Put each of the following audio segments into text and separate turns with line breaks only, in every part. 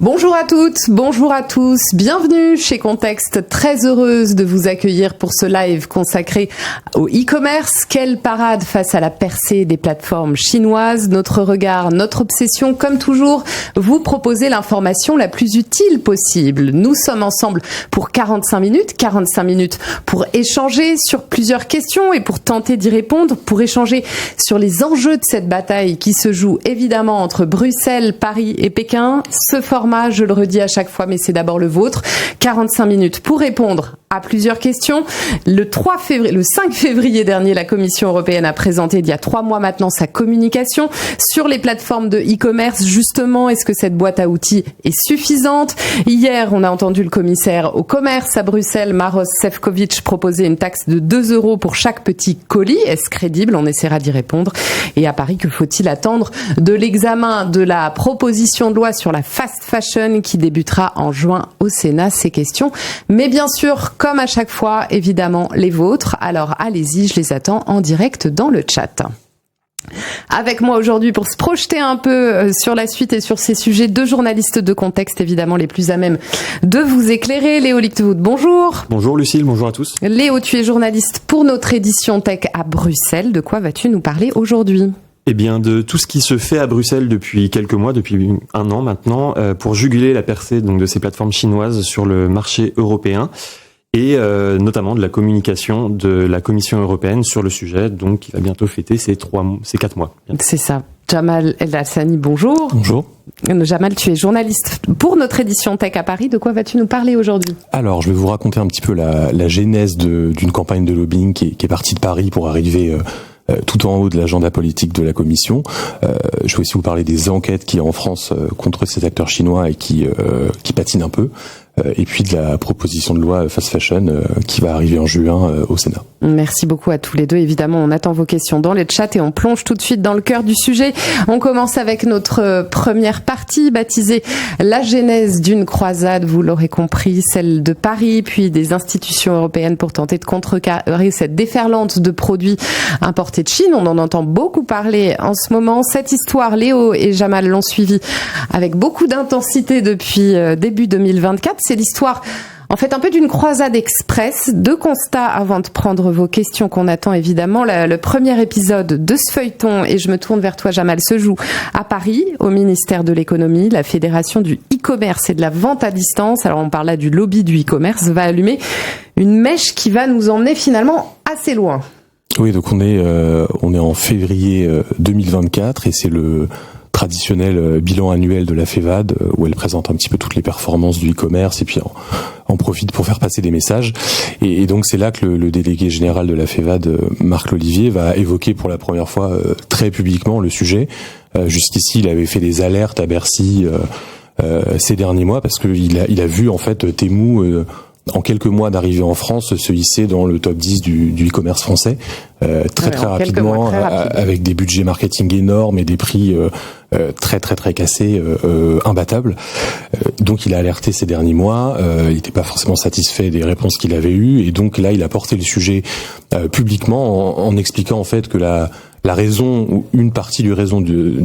Bonjour à toutes, bonjour à tous, bienvenue chez Contexte, très heureuse de vous accueillir pour ce live consacré au e-commerce. Quelle parade face à la percée des plateformes chinoises, notre regard, notre obsession, comme toujours, vous proposer l'information la plus utile possible. Nous sommes ensemble pour 45 minutes pour échanger sur plusieurs questions et pour tenter d'y répondre, pour échanger sur les enjeux de cette bataille qui se joue évidemment entre Bruxelles, Paris et Pékin. Ce format, je le redis à chaque fois, mais c'est d'abord le vôtre. 45 minutes pour répondre à plusieurs questions. Le 5 février dernier, la Commission européenne a présenté, il y a 3 mois maintenant, sa communication sur les plateformes de e-commerce. Justement, est-ce que cette boîte à outils est suffisante? Hier, on a entendu le commissaire au commerce à Bruxelles, Maroš Šefčovič, proposer une taxe de 2 € pour chaque petit colis. Est-ce crédible? On essaiera d'y répondre. Et à Paris, que faut-il attendre de l'examen de la proposition de loi sur la fast fashion qui débutera en juin au Sénat? Ces questions, mais bien sûr, comme à chaque fois, évidemment, les vôtres. Alors allez-y, je les attends en direct dans le chat. Avec moi aujourd'hui pour se projeter un peu sur la suite et sur ces sujets, 2 journalistes de contexte, évidemment les plus à même de vous éclairer. Léo Lichtwood, bonjour.
Bonjour Lucille, bonjour à tous.
Léo, tu es journaliste pour notre édition Tech à Bruxelles. De quoi vas-tu nous parler aujourd'hui ?
Eh bien, de tout ce qui se fait à Bruxelles depuis quelques mois, depuis 1 an maintenant, pour juguler la percée donc de ces plateformes chinoises sur le marché européen. Et notamment de la communication de la Commission européenne sur le sujet, donc qui va bientôt fêter ces 4 mois.
C'est ça. Jamal El Hassani, bonjour.
Bonjour.
Jamal, tu es journaliste pour notre édition Tech à Paris. De quoi vas-tu nous parler aujourd'hui ?
Alors, je vais vous raconter un petit peu la genèse d'une campagne de lobbying qui est partie de Paris pour arriver tout en haut de l'agenda politique de la Commission. Je vais aussi vous parler des enquêtes qu'il y a en France contre ces acteurs chinois et qui patinent un peu. Et puis de la proposition de loi fast fashion qui va arriver en juin au Sénat.
Merci beaucoup à tous les deux. Évidemment, on attend vos questions dans les chats et on plonge tout de suite dans le cœur du sujet. On commence avec notre première partie baptisée la genèse d'une croisade, vous l'aurez compris, celle de Paris, puis des institutions européennes pour tenter de contrecarrer cette déferlante de produits importés de Chine. On en entend beaucoup parler en ce moment. Cette histoire, Léo et Jamal l'ont suivie avec beaucoup d'intensité depuis début 2024. C'est l'histoire, en fait, un peu d'une croisade express. 2 constats avant de prendre vos questions qu'on attend évidemment. Le premier épisode de ce feuilleton, et je me tourne vers toi Jamal, se joue à Paris, au ministère de l'économie. La fédération du e-commerce et de la vente à distance, alors on parle là du lobby du e-commerce, va allumer une mèche qui va nous emmener finalement assez loin.
Oui, donc on est en février 2024 et c'est le traditionnel bilan annuel de la FEVAD où elle présente un petit peu toutes les performances du e-commerce et puis en profite pour faire passer des messages. Et donc c'est là que le délégué général de la FEVAD, Marc Lolivier, va évoquer pour la première fois très publiquement le sujet. Jusqu'ici, il avait fait des alertes à Bercy ces derniers mois parce qu'il a vu en fait Temu en quelques mois d'arrivée en France se hisser dans le top 10 du e-commerce français très rapidement, avec des budgets marketing énormes et des prix très cassés, imbattables. Donc il a alerté ces derniers mois, il n'était pas forcément satisfait des réponses qu'il avait eues et donc là il a porté le sujet publiquement en expliquant en fait que la raison ou une partie du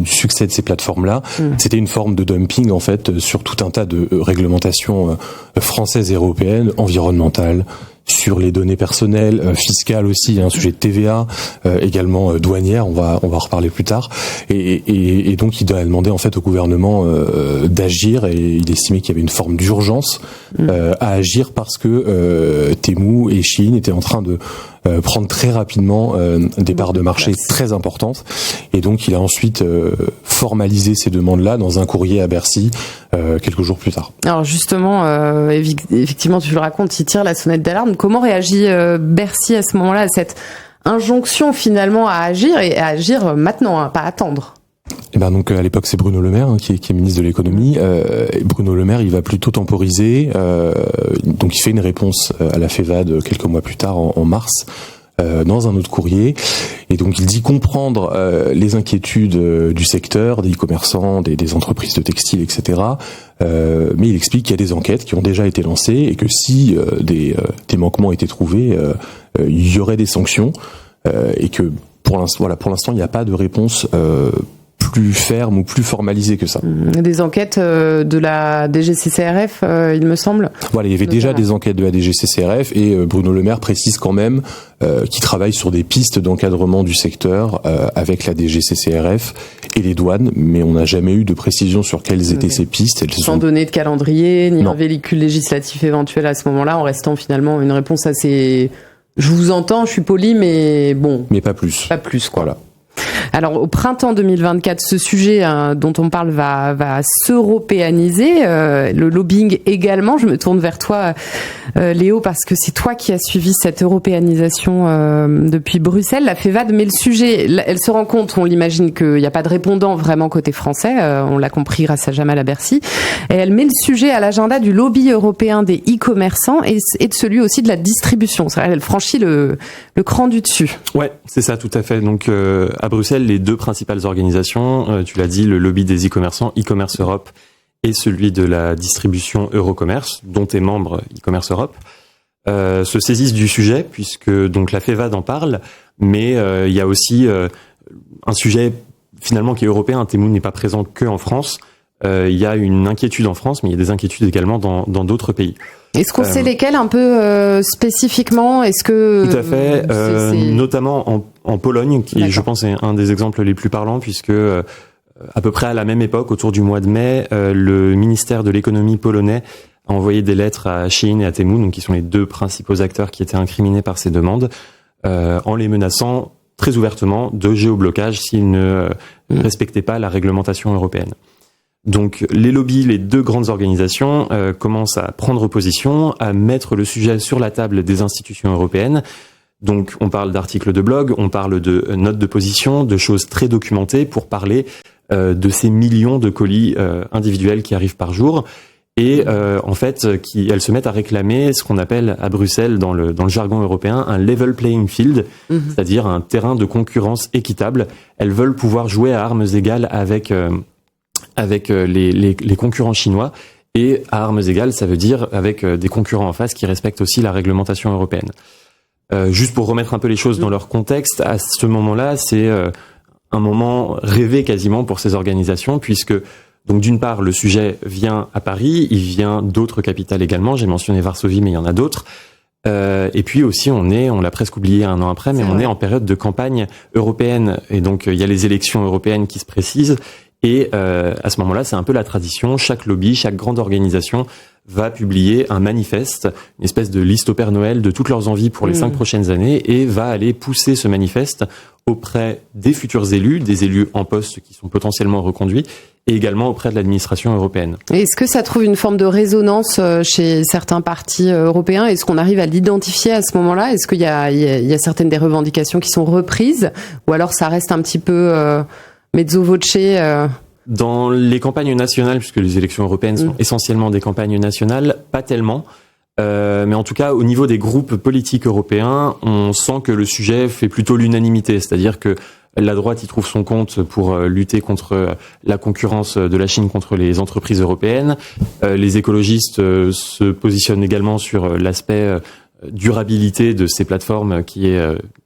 succès de ces plateformes-là, c'était une forme de dumping en fait sur tout un tas de réglementations françaises et européennes, environnementales, sur les données personnelles, fiscales aussi, il y a un sujet de TVA, également douanière, on va en reparler plus tard. Et donc il a demandé en fait au gouvernement d'agir et il estimait qu'il y avait une forme d'urgence à agir parce que Temu et Shein étaient en train de prendre très rapidement des parts de marché très importantes et donc il a ensuite formalisé ces demandes-là dans un courrier à Bercy quelques jours plus tard.
Alors justement, effectivement tu le racontes, il tire la sonnette d'alarme. Comment réagit Bercy à ce moment-là, à cette injonction finalement à agir et à agir maintenant, pas attendre?
Et ben donc à l'époque c'est Bruno Le Maire qui est ministre de l'économie. Bruno Le Maire il va plutôt temporiser, donc il fait une réponse à la FEVAD quelques mois plus tard en mars. Dans un autre courrier, et donc il dit comprendre les inquiétudes du secteur, des e-commerçants, des entreprises de textile, etc. Mais il explique qu'il y a des enquêtes qui ont déjà été lancées et que si des manquements étaient trouvés, il y aurait des sanctions et que pour l'instant il n'y a pas de réponse plus ferme ou plus formalisé que ça.
Des enquêtes de la DGCCRF, il me semble.
Voilà, il y avait déjà des enquêtes de la DGCCRF et Bruno Le Maire précise quand même qu'il travaille sur des pistes d'encadrement du secteur avec la DGCCRF et les douanes, mais on n'a jamais eu de précision sur quelles étaient ces pistes.
Sans donner de calendrier, ni un véhicule législatif éventuel à ce moment-là, en restant finalement une réponse assez... Je vous entends, je suis poli, mais bon...
Mais pas plus.
Pas plus, quoi.
Voilà.
Alors, au printemps 2024, ce sujet dont on parle va s'européaniser. Le lobbying également. Je me tourne vers toi, Léo, parce que c'est toi qui as suivi cette européanisation depuis Bruxelles. La FEVAD met le sujet. Elle se rend compte, on l'imagine, qu'il n'y a pas de répondant vraiment côté français. On l'a compris grâce à Jamal Abersi. Et elle met le sujet à l'agenda du lobby européen des e-commerçants et de celui aussi de la distribution. C'est-à-dire, elle franchit le cran du dessus.
Ouais, c'est ça, tout à fait. Donc, à Bruxelles, les deux principales organisations, tu l'as dit, le lobby des e-commerçants, e-commerce Europe, et celui de la distribution Eurocommerce, dont est membre e-commerce Europe, se saisissent du sujet, puisque donc la FEVAD en parle, mais il y a aussi un sujet finalement qui est européen. Temu n'est pas présent que en France. Il y a une inquiétude en France, mais il y a des inquiétudes également dans d'autres pays.
Est-ce qu'on sait lesquels un peu spécifiquement? Est-ce que
tout à fait, notamment en Pologne, qui
D'accord.
je pense est un des exemples les plus parlants, puisque à peu près à la même époque, autour du mois de mai, le ministère de l'économie polonais a envoyé des lettres à Shein et à Temu, donc qui sont les deux principaux acteurs qui étaient incriminés par ces demandes, en les menaçant très ouvertement de géoblocage s'ils ne respectaient pas la réglementation européenne. Donc les lobbies, les deux grandes organisations commencent à prendre position, à mettre le sujet sur la table des institutions européennes. Donc on parle d'articles de blog, on parle de notes de position, de choses très documentées pour parler de ces millions de colis individuels qui arrivent par jour. Et en fait, elles se mettent à réclamer ce qu'on appelle à Bruxelles, dans le jargon européen, un level playing field, c'est-à-dire un terrain de concurrence équitable. Elles veulent pouvoir jouer à armes égales avec les concurrents chinois, et à armes égales, ça veut dire avec des concurrents en face qui respectent aussi la réglementation européenne. Juste pour remettre un peu les choses dans leur contexte, à ce moment-là, c'est un moment rêvé quasiment pour ces organisations, puisque donc d'une part le sujet vient à Paris, il vient d'autres capitales également. J'ai mentionné Varsovie, mais il y en a d'autres. Et puis aussi, on l'a presque oublié un an après, mais on est en période de campagne européenne, et donc il y a les élections européennes qui se précisent. Et à ce moment-là, c'est un peu la tradition. Chaque lobby, chaque grande organisation va publier un manifeste, une espèce de liste au Père Noël de toutes leurs envies pour les 5 prochaines années, et va aller pousser ce manifeste auprès des futurs élus, des élus en poste qui sont potentiellement reconduits, et également auprès de l'administration européenne.
Est-ce que ça trouve une forme de résonance chez certains partis européens? Est-ce qu'on arrive à l'identifier à ce moment-là? Est-ce qu'il y a certaines des revendications qui sont reprises? Ou alors ça reste un petit peu mezzo voce
Dans les campagnes nationales, puisque les élections européennes sont essentiellement des campagnes nationales, pas tellement. Mais en tout cas, au niveau des groupes politiques européens, on sent que le sujet fait plutôt l'unanimité. C'est-à-dire que la droite y trouve son compte pour lutter contre la concurrence de la Chine contre les entreprises européennes. Les écologistes se positionnent également sur l'aspect durabilité de ces plateformes qui est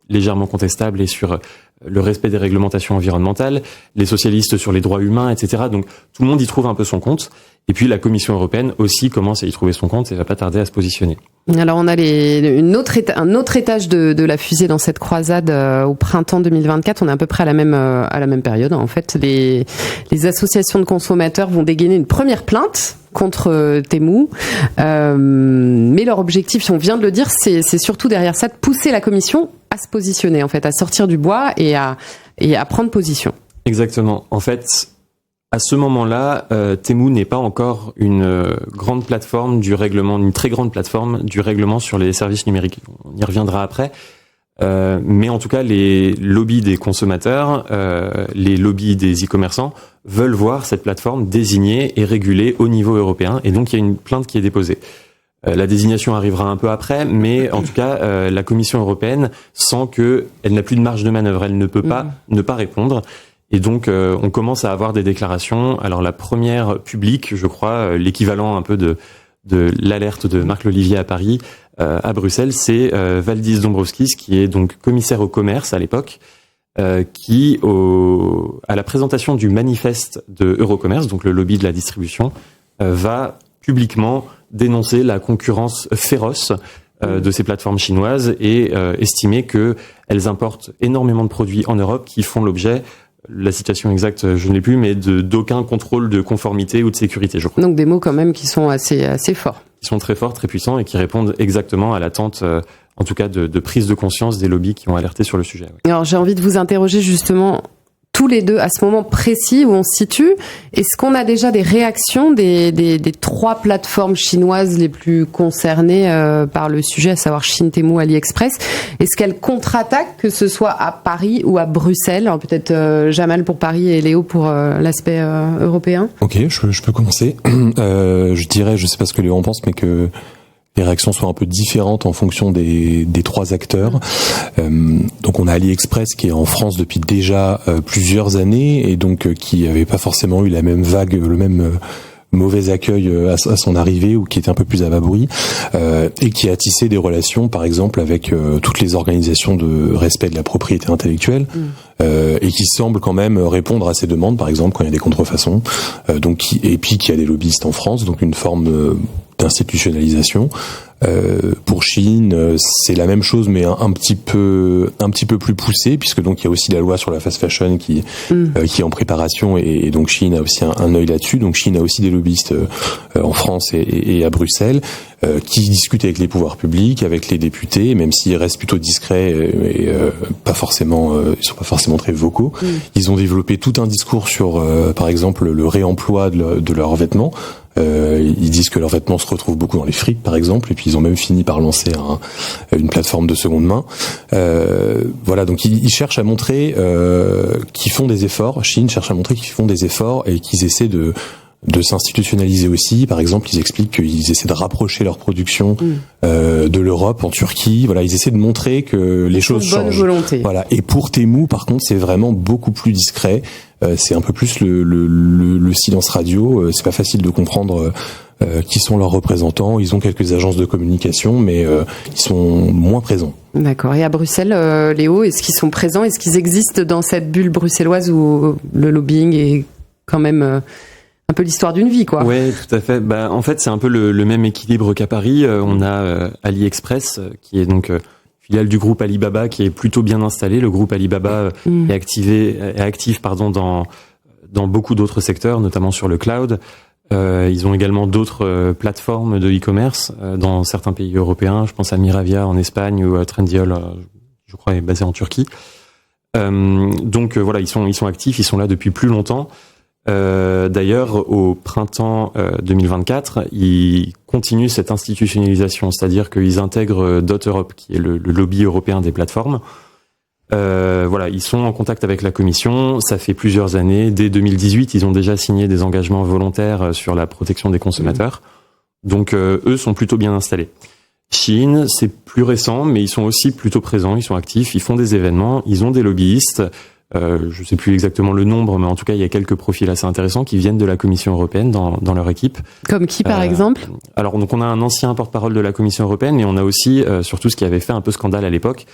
légèrement contestable, et sur le respect des réglementations environnementales, les socialistes sur les droits humains, etc. Donc tout le monde y trouve un peu son compte. Et puis la Commission européenne aussi commence à y trouver son compte et va pas tarder à se positionner.
Alors on a un autre étage de la fusée dans cette croisade au printemps 2024. On est à peu près à la même période. En fait, les associations de consommateurs vont dégainer une première plainte contre Temu, mais leur objectif, on vient de le dire, c'est surtout derrière ça de pousser la Commission à se positionner, en fait, à sortir du bois et à prendre position.
Exactement. En fait, à ce moment-là, Temu n'est pas encore une grande plateforme du règlement, une très grande plateforme du règlement sur les services numériques. On y reviendra après. Mais en tout cas, les lobbies des consommateurs, les lobbies des e-commerçants veulent voir cette plateforme désignée et régulée au niveau européen. Et donc, il y a une plainte qui est déposée. La désignation arrivera un peu après, mais en tout cas, la Commission européenne sent qu'elle n'a plus de marge de manœuvre. Elle ne peut pas ne pas répondre. Et donc, on commence à avoir des déclarations. Alors, la première publique, je crois, l'équivalent un peu de l'alerte de Marc Lolivier à Paris, à Bruxelles, c'est Valdis Dombrovskis, qui est donc commissaire au commerce à l'époque, qui, à la présentation du manifeste de Eurocommerce, donc le lobby de la distribution, va publiquement dénoncer la concurrence féroce de ces plateformes chinoises et estimer qu'elles importent énormément de produits en Europe qui font l'objet, la citation exacte je ne l'ai plus, mais d'aucun contrôle de conformité ou de sécurité, je crois.
Donc des mots quand même qui sont assez forts.
Qui sont très forts, très puissants et qui répondent exactement à l'attente, en tout cas de prise de conscience des lobbies qui ont alerté sur le sujet. Ouais.
Alors j'ai envie de vous interroger justement tous les deux à ce moment précis où on se situe. Est-ce qu'on a déjà des réactions des 3 plateformes chinoises les plus concernées par le sujet, à savoir Shein, Temu, AliExpress? Est-ce qu'elles contre-attaquent, que ce soit à Paris ou à Bruxelles? Alors peut-être Jamal pour Paris et Léo pour l'aspect européen.
Ok, je peux commencer. Je dirais, je sais pas ce que Léo en pense, mais que les réactions sont un peu différentes en fonction des 3 acteurs. Donc on a AliExpress qui est en France depuis déjà plusieurs années et donc qui avait pas forcément eu la même vague, le même mauvais accueil à son arrivée ou qui était un peu plus à bas bruit et qui a tissé des relations par exemple avec toutes les organisations de respect de la propriété intellectuelle et qui semble quand même répondre à ces demandes par exemple quand il y a des contrefaçons et puis qui a des lobbyistes en France, donc une forme d'institutionnalisation. Pour Shein, c'est la même chose, mais un petit peu plus poussé, puisque donc il y a aussi la loi sur la fast fashion qui est en préparation, et donc Shein a aussi un œil là-dessus. Donc Shein a aussi des lobbyistes en France et à Bruxelles qui discutent avec les pouvoirs publics, avec les députés, même s'ils restent plutôt discrets et pas forcément, ils sont pas forcément très vocaux. Ils ont développé tout un discours sur, par exemple, le réemploi de leurs vêtements. Ils disent que leurs vêtements se retrouvent beaucoup dans les frites, par exemple, et puis ils ont même fini par lancer une plateforme de seconde main. Voilà, donc ils cherchent à montrer qu'ils font des efforts. Shein cherche à montrer qu'ils font des efforts et qu'ils essaient de s'institutionnaliser aussi. Par exemple, ils expliquent qu'ils essaient de rapprocher leur production de l'Europe en Turquie. Voilà, ils essaient de montrer que les choses changent.
Bonne volonté.
Voilà. Et pour Temu, par contre, c'est vraiment beaucoup plus discret. C'est un peu plus le silence radio. C'est pas facile de comprendre qui sont leurs représentants. Ils ont quelques agences de communication, mais ils sont moins présents.
D'accord. Et à Bruxelles, Léo, est-ce qu'ils sont présents? Est-ce qu'ils existent dans cette bulle bruxelloise où le lobbying est quand même un peu l'histoire d'une vie, quoi?
Ouais, tout à fait. Bah, en fait, c'est un peu le même équilibre qu'à Paris. On a AliExpress, qui est donc filiale du groupe Alibaba, qui est plutôt bien installé. Le groupe Alibaba est actif dans beaucoup d'autres secteurs, notamment sur le cloud. Ils ont également d'autres plateformes de e-commerce dans certains pays européens. Je pense à Miravia en Espagne ou à Trendyol, je crois, est basé en Turquie. Donc voilà, ils sont actifs, ils sont là depuis plus longtemps. D'ailleurs, au printemps 2024, ils continuent cette institutionnalisation, c'est-à-dire qu'ils intègrent DotEurope, qui est le lobby européen des plateformes. Voilà, ils sont en contact avec la Commission, ça fait plusieurs années. Dès 2018, ils ont déjà signé des engagements volontaires sur la protection des consommateurs. Donc, eux sont plutôt bien installés. Shein, c'est plus récent, mais ils sont aussi plutôt présents, ils sont actifs, ils font des événements, ils ont des lobbyistes. Je sais plus exactement le nombre, mais en tout cas, il y a quelques profils assez intéressants qui viennent de la Commission européenne dans leur équipe.
Comme qui, par exemple?
Alors, donc, on a un ancien porte-parole de la Commission européenne, mais on a aussi, surtout ce qui avait fait un peu scandale à l'époque,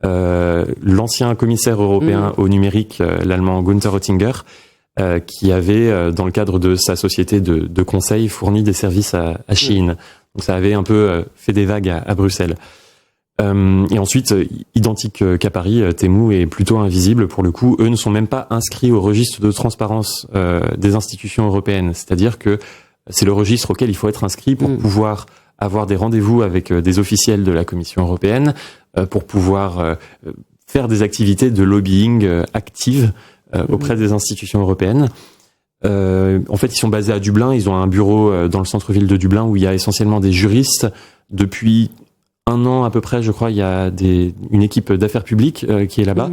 l'ancien commissaire européen au numérique, l'allemand Günther Oettinger, qui avait, dans le cadre de sa société de conseil, fourni des services à Shein. Donc, ça avait un peu fait des vagues à Bruxelles. Et ensuite, identique qu'à Paris, Temu est plutôt invisible pour le coup. Eux ne sont même pas inscrits au registre de transparence des institutions européennes. C'est-à-dire que c'est le registre auquel il faut être inscrit pour pouvoir avoir des rendez-vous avec des officiels de la Commission européenne, pour pouvoir faire des activités de lobbying actives auprès des institutions européennes. En fait, ils sont basés à Dublin. Ils ont un bureau dans le centre-ville de Dublin où il y a essentiellement des juristes. Depuis 1 an à peu près, je crois, il y a une équipe d'affaires publiques qui est là-bas.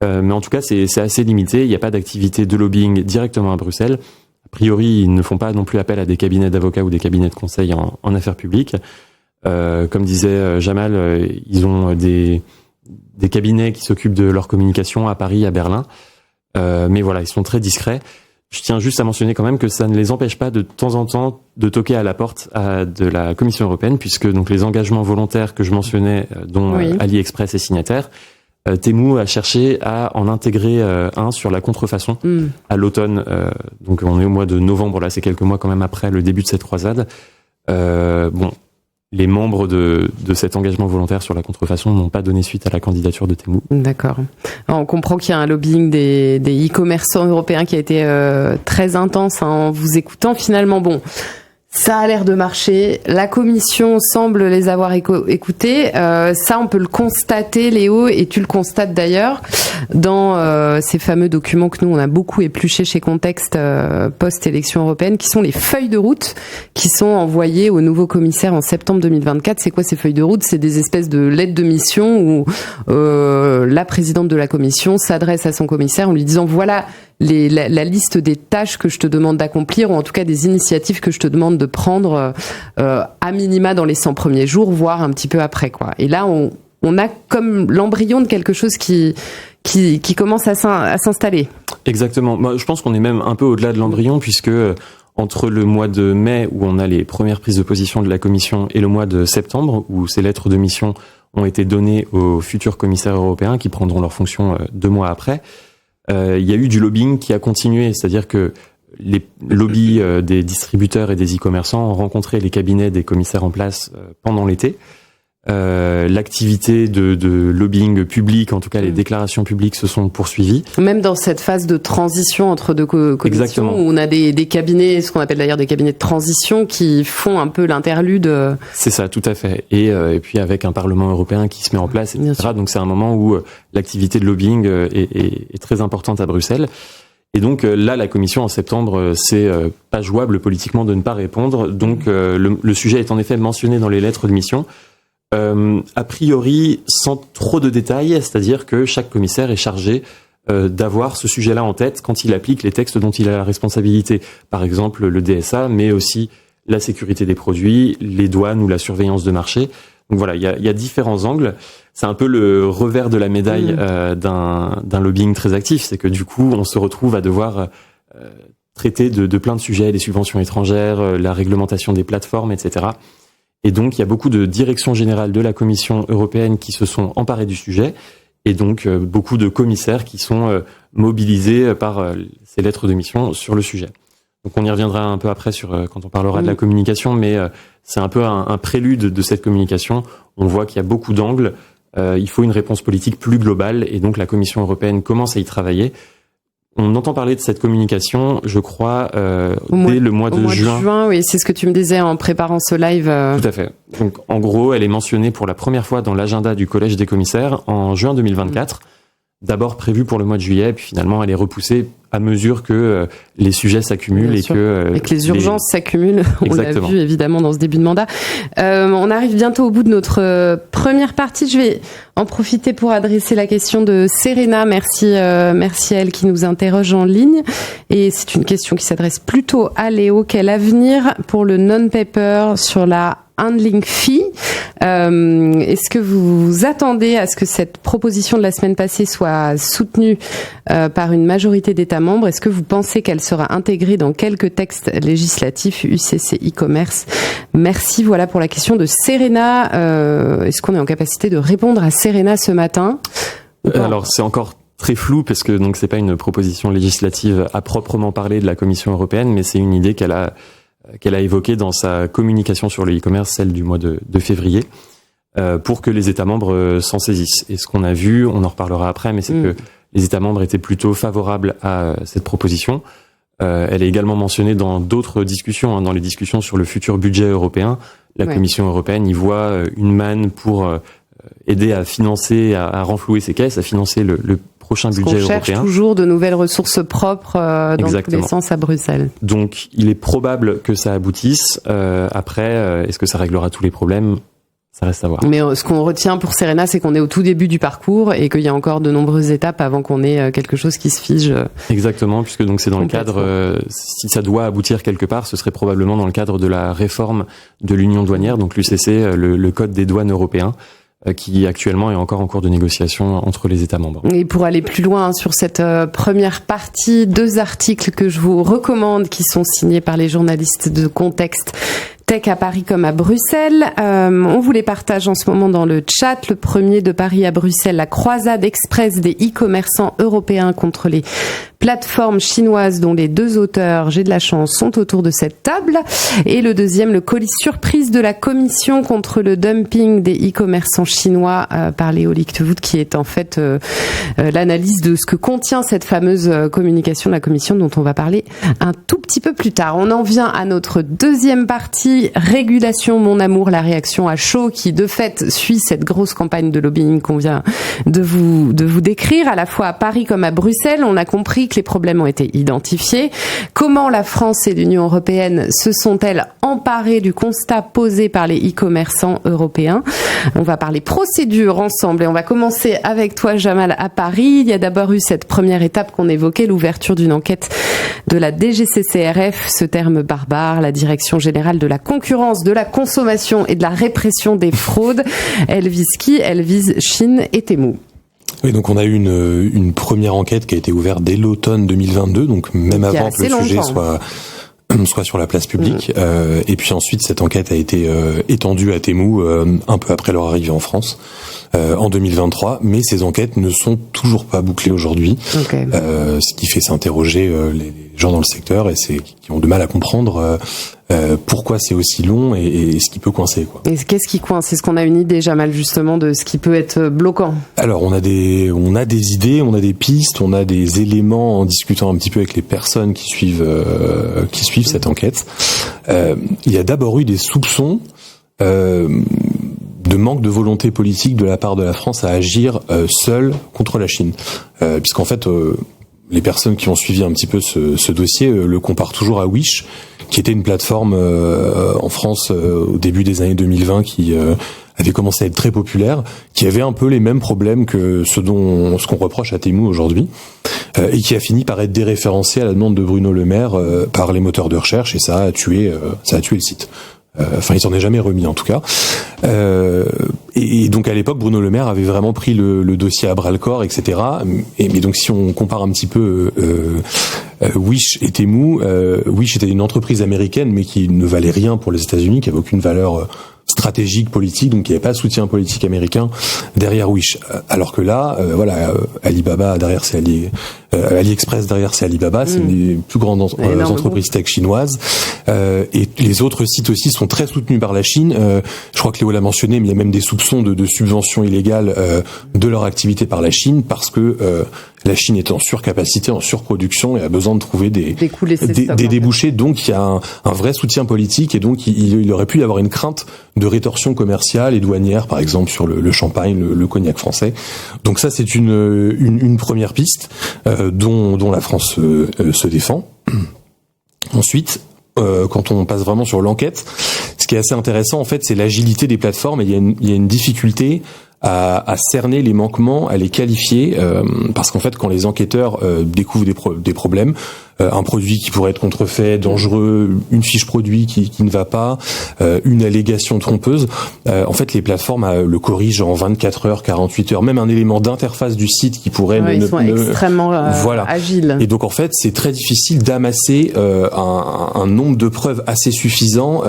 Mais en tout cas, c'est assez limité. Il n'y a pas d'activité de lobbying directement à Bruxelles. A priori, ils ne font pas non plus appel à des cabinets d'avocats ou des cabinets de conseil en affaires publiques. Comme disait Jamal, ils ont des cabinets qui s'occupent de leur communication à Paris, à Berlin. Mais voilà, ils sont très discrets. Je tiens juste à mentionner quand même que ça ne les empêche pas de temps en temps de toquer à la porte de la Commission européenne, puisque donc les engagements volontaires que je mentionnais, dont AliExpress est signataire, Temu a cherché à en intégrer un sur la contrefaçon à l'automne. Donc on est au mois de novembre, là c'est quelques mois quand même après le début de cette croisade. Les membres de cet engagement volontaire sur la contrefaçon n'ont pas donné suite à la candidature de Temu.
D'accord. Alors, on comprend qu'il y a un lobbying des e-commerçants européens qui a été très intense en vous écoutant. Finalement, ça a l'air de marcher. La Commission semble les avoir écoutés. Ça, on peut le constater, Léo, et tu le constates d'ailleurs dans ces fameux documents que nous, on a beaucoup épluchés chez Contexte post-élection européenne, qui sont les feuilles de route qui sont envoyées au nouveau commissaire en septembre 2024. C'est quoi ces feuilles de route ? C'est des espèces de lettres de mission où la présidente de la Commission s'adresse à son commissaire en lui disant « Voilà ». La liste des tâches que je te demande d'accomplir, ou en tout cas des initiatives que je te demande de prendre à minima dans les 100 premiers jours, voire un petit peu après, quoi. Et là, on a comme l'embryon de quelque chose qui commence à s'installer.
Exactement. Moi, je pense qu'on est même un peu au-delà de l'embryon, puisque entre le mois de mai, où on a les premières prises de position de la Commission, et le mois de septembre, où ces lettres de mission ont été données aux futurs commissaires européens, qui prendront leurs fonctions 2 mois après, il y a eu du lobbying qui a continué, c'est-à-dire que les lobbies des distributeurs et des e-commerçants ont rencontré les cabinets des commissaires en place pendant l'été. L'activité de lobbying public, en tout cas les déclarations publiques, se sont poursuivies. Même
dans cette phase de transition entre deux commissions, exactement, où on a des cabinets, ce qu'on appelle d'ailleurs des cabinets de transition, qui font un peu l'interlude.
C'est ça, tout à fait. Et puis avec un Parlement européen qui se met en place, etc. Donc c'est un moment où l'activité de lobbying est très importante à Bruxelles. Et donc là, la Commission en septembre, c'est pas jouable politiquement de ne pas répondre. Donc le sujet est en effet mentionné dans les lettres de mission. A priori, sans trop de détails, c'est-à-dire que chaque commissaire est chargé d'avoir ce sujet-là en tête quand il applique les textes dont il a la responsabilité. Par exemple, le DSA, mais aussi la sécurité des produits, les douanes ou la surveillance de marché. Donc voilà, il y a différents angles. C'est un peu le revers de la médaille d'un lobbying très actif, c'est que du coup, on se retrouve à devoir traiter de plein de sujets, les subventions étrangères, la réglementation des plateformes, etc. Et donc, il y a beaucoup de directions générales de la Commission européenne qui se sont emparées du sujet, et donc beaucoup de commissaires qui sont mobilisés par ces lettres de mission sur le sujet. Donc, on y reviendra un peu après quand on parlera de la communication, mais c'est un peu un prélude de cette communication. On voit qu'il y a beaucoup d'angles. Il faut une réponse politique plus globale, et donc la Commission européenne commence à y travailler. On entend parler de cette communication, je crois, dès le mois de juin.
Oui, c'est ce que tu me disais en préparant ce live.
Tout à fait. Donc, en gros, elle est mentionnée pour la première fois dans l'agenda du Collège des commissaires en juin 2024. D'abord prévue pour le mois de juillet, puis finalement, elle est repoussée à mesure que les sujets s'accumulent et que
les urgences s'accumulent. On l'a vu évidemment dans ce début de mandat. On arrive bientôt au bout de notre première partie. Je vais en profiter pour adresser la question de Serena. Merci à elle qui nous interroge en ligne. Et c'est une question qui s'adresse plutôt à Léo. Quel avenir pour le non-paper sur la handling fee? Est-ce que vous vous attendez à ce que cette proposition de la semaine passée soit soutenue par une majorité d'États membres? Est-ce que vous pensez qu'elle sera intégrée dans quelques textes législatifs UCC e-commerce? Merci, voilà pour la question de Serena. Est-ce qu'on est en capacité de répondre à Serena ce matin?
Alors c'est encore très flou parce que donc c'est pas une proposition législative à proprement parler de la Commission européenne, mais c'est une idée qu'elle a évoquée dans sa communication sur le e-commerce, celle du mois de février, pour que les États membres s'en saisissent. Et ce qu'on a vu, on en reparlera après, mais c'est que les États membres étaient plutôt favorables à cette proposition. Elle est également mentionnée dans d'autres discussions, dans les discussions sur le futur budget européen. La Commission européenne y voit une manne pour aider à financer, à renflouer ses caisses, à financer le prochain budget européen.
On cherche toujours de nouvelles ressources propres dans tous les sens à Bruxelles.
Donc, il est probable que ça aboutisse. Après, est-ce que ça réglera tous les problèmes ? Ça reste à voir.
Mais ce qu'on retient pour Serena, c'est qu'on est au tout début du parcours et qu'il y a encore de nombreuses étapes avant qu'on ait quelque chose qui se fige.
Exactement, puisque donc c'est dans le cadre, si ça doit aboutir quelque part, ce serait probablement dans le cadre de la réforme de l'Union douanière, donc l'UCC, le Code des douanes européen, qui actuellement est encore en cours de négociation entre les États membres.
Et pour aller plus loin sur cette première partie, 2 articles que je vous recommande qui sont signés par les journalistes de Contexte Tech à Paris comme à Bruxelles. On vous les partage en ce moment dans le chat. Le premier de Paris à Bruxelles, la croisade express des e-commerçants européens contre les plateformes chinoises dont les deux auteurs, j'ai de la chance, sont autour de cette table. Et le deuxième, le colis surprise de la Commission contre le dumping des e-commerçants chinois par Léo Lichtwood, qui est en fait l'analyse de ce que contient cette fameuse communication de la Commission dont on va parler un tout petit peu plus tard. On en vient à notre deuxième partie, régulation mon amour, la réaction à chaud qui de fait suit cette grosse campagne de lobbying qu'on vient de vous décrire, à la fois à Paris comme à Bruxelles. On a compris que les problèmes ont été identifiés. Comment la France et l'Union européenne se sont-elles emparées du constat posé par les e-commerçants européens? On va parler procédure ensemble et on va commencer avec toi, Jamal, à Paris. Il y a d'abord eu cette première étape qu'on évoquait, l'ouverture d'une enquête de la DGCCRF, ce terme barbare, la Direction générale de la concurrence, de la consommation et de la répression des fraudes. Elle vise qui? Elle vise Chine et Temu.
Oui, donc on a eu une première enquête qui a été ouverte dès l'automne 2022, donc même avant que le sujet soit sur la place publique. Et puis ensuite, cette enquête a été étendue à Temu un peu après leur arrivée en France en 2023. Mais ces enquêtes ne sont toujours pas bouclées aujourd'hui, ce qui fait s'interroger les gens dans le secteur et qui ont du mal à comprendre pourquoi c'est aussi long et ce qui peut coincer, quoi.
Et qu'est-ce qui coince? Est-ce qu'on a une idée, Jamal, justement, de ce qui peut être bloquant? Alors,
on a des idées, on a des pistes, on a des éléments en discutant un petit peu avec les personnes qui suivent cette enquête. Il y a d'abord eu des soupçons de manque de volonté politique de la part de la France à agir seule contre la Chine, puisqu'en fait les personnes qui ont suivi un petit peu ce dossier le comparent toujours à Wish, qui était une plateforme en France au début des années 2020 qui avait commencé à être très populaire, qui avait un peu les mêmes problèmes que ce qu'on reproche à Temu aujourd'hui, et qui a fini par être déréférencé à la demande de Bruno Le Maire par les moteurs de recherche, et ça a tué le site. Enfin, il s'en est jamais remis en tout cas. Et donc à l'époque, Bruno Le Maire avait vraiment pris le dossier à bras le corps, etc. Mais donc si on compare un petit peu Wish et Temu, Wish était une entreprise américaine, mais qui ne valait rien pour les États-Unis, qui avait aucune valeur stratégique, politique, donc il n'y avait pas de soutien politique américain derrière Wish. Alors que là, Alibaba derrière c'est AliExpress derrière c'est Alibaba, c'est une des plus grandes entreprises tech chinoises, et les autres sites aussi sont très soutenus par la Chine. Je crois que Léo l'a mentionné, mais il y a même des soupçons de subventions illégales de leur activité par la Chine, parce que la Chine est en surcapacité, en surproduction et a besoin de trouver des débouchés. Donc il y a un vrai soutien politique, et donc il aurait pu y avoir une crainte de rétorsion commerciale et douanière, par exemple sur le champagne, le cognac français. Donc ça, c'est une première piste dont la France se défend. Ensuite, quand on passe vraiment sur l'enquête, ce qui est assez intéressant en fait, c'est l'agilité des plateformes, et il y a une difficulté à cerner les manquements, à les qualifier, parce qu'en fait, quand les enquêteurs découvrent des problèmes, un produit qui pourrait être contrefait, dangereux, une fiche produit qui ne va pas, une allégation trompeuse, en fait, les plateformes le corrigent en 24 heures, 48 heures, même un élément d'interface du site qui pourrait
ils sont extrêmement agiles.
Et donc, en fait, c'est très difficile d'amasser un nombre de preuves assez suffisant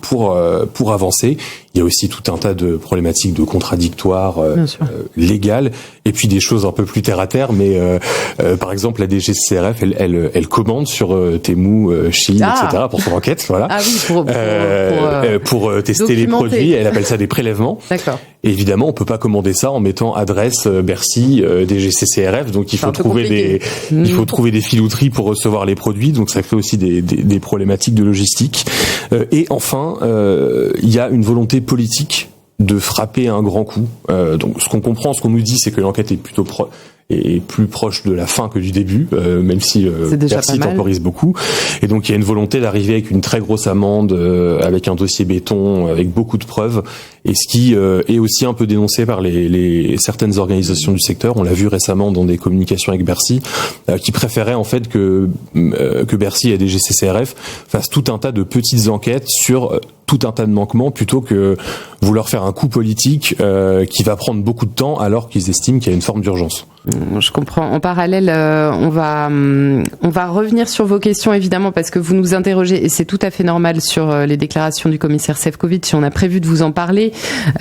pour avancer. Il y a aussi tout un tas de problématiques de contradictoires légales, et puis des choses un peu plus terre à terre. Mais par exemple, la DGCCRF, elle commande sur Temu, Chine, etc. pour son enquête, voilà.
Ah oui, pour
tester les produits. Elle appelle ça des prélèvements.
D'accord.
Et évidemment, on peut pas commander ça en mettant adresse Bercy, DGCCRF. Donc il faut trouver des filouteries pour recevoir les produits. Donc ça crée aussi des problématiques de logistique. Et enfin, il y a une volonté politique de frapper un grand coup. Donc ce qu'on comprend, ce qu'on nous dit, c'est que l'enquête est plutôt plus proche de la fin que du début, même si Bercy temporise beaucoup. Et donc il y a une volonté d'arriver avec une très grosse amende, avec un dossier béton, avec beaucoup de preuves, et ce qui est aussi un peu dénoncé par certaines organisations du secteur. On l'a vu récemment dans des communications avec Bercy, qui préféraient en fait que Bercy et DGCCRF fassent tout un tas de petites enquêtes sur tout un tas de manquements, plutôt que vouloir faire un coup politique qui va prendre beaucoup de temps, alors qu'ils estiment qu'il y a une forme d'urgence.
Je comprends. En parallèle, on va revenir sur vos questions évidemment parce que vous nous interrogez et c'est tout à fait normal sur les déclarations du commissaire Šefčovič. On a prévu de vous en parler.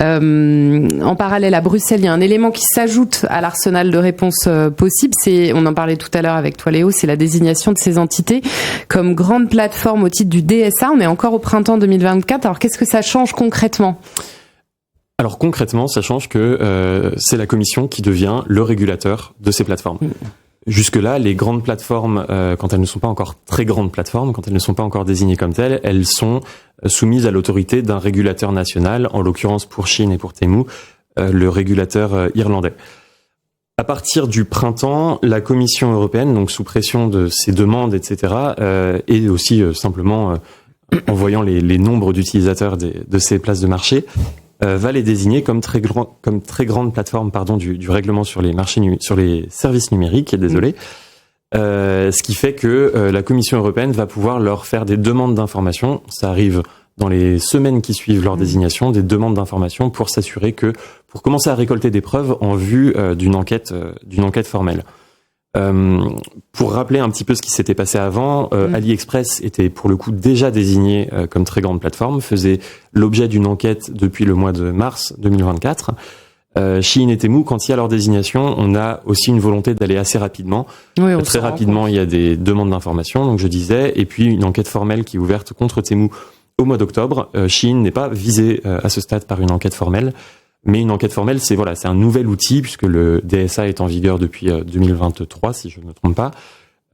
En parallèle, à Bruxelles, il y a un élément qui s'ajoute à l'arsenal de réponses possibles. On en parlait tout à l'heure avec toi, Léo, c'est la désignation de ces entités comme grandes plateformes au titre du DSA. On est encore au printemps 2024. Alors, qu'est-ce que ça change concrètement ?
Alors concrètement, ça change que c'est la Commission qui devient le régulateur de ces plateformes. Jusque-là, les grandes plateformes, quand elles ne sont pas encore très grandes plateformes, quand elles ne sont pas encore désignées comme telles, elles sont soumises à l'autorité d'un régulateur national, en l'occurrence pour Shein et pour Temu, le régulateur irlandais. À partir du printemps, la Commission européenne, donc sous pression de ces demandes, etc., et aussi simplement en voyant les nombres d'utilisateurs de ces places de marché, va les désigner comme très grandes plateformes du règlement sur les marchés sur les services numériques, désolé. Ce qui fait que la Commission européenne va pouvoir leur faire des demandes d'information. Ça arrive dans les semaines qui suivent leur désignation, des demandes d'information pour s'assurer que, pour commencer à récolter des preuves en vue d'une enquête formelle. Pour rappeler un petit peu ce qui s'était passé avant, AliExpress était pour le coup déjà désigné comme très grande plateforme, faisait l'objet d'une enquête depuis le mois de mars 2024. Shein et Temu, quand il y a leur désignation, on a aussi une volonté d'aller assez rapidement.
Oui,
très rapidement, il y a des demandes d'information, donc je disais, et puis une enquête formelle qui est ouverte contre Temu au mois d'octobre. Shein n'est pas visé à ce stade par une enquête formelle. Mais une enquête formelle, c'est un nouvel outil puisque le DSA est en vigueur depuis 2023, si je ne me trompe pas,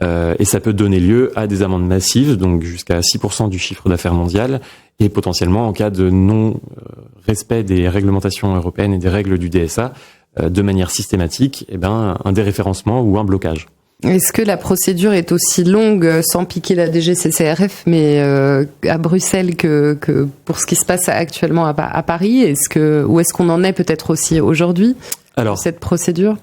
et ça peut donner lieu à des amendes massives, donc jusqu'à 6% du chiffre d'affaires mondial, et potentiellement en cas de non-respect des réglementations européennes et des règles du DSA, de manière systématique, un déréférencement ou un blocage.
Est-ce que la procédure est aussi longue, sans piquer la DGCCRF, mais à Bruxelles que pour ce qui se passe actuellement à Paris ? Où est-ce qu'on en est peut-être aussi aujourd'hui ? Alors, cette procédure ?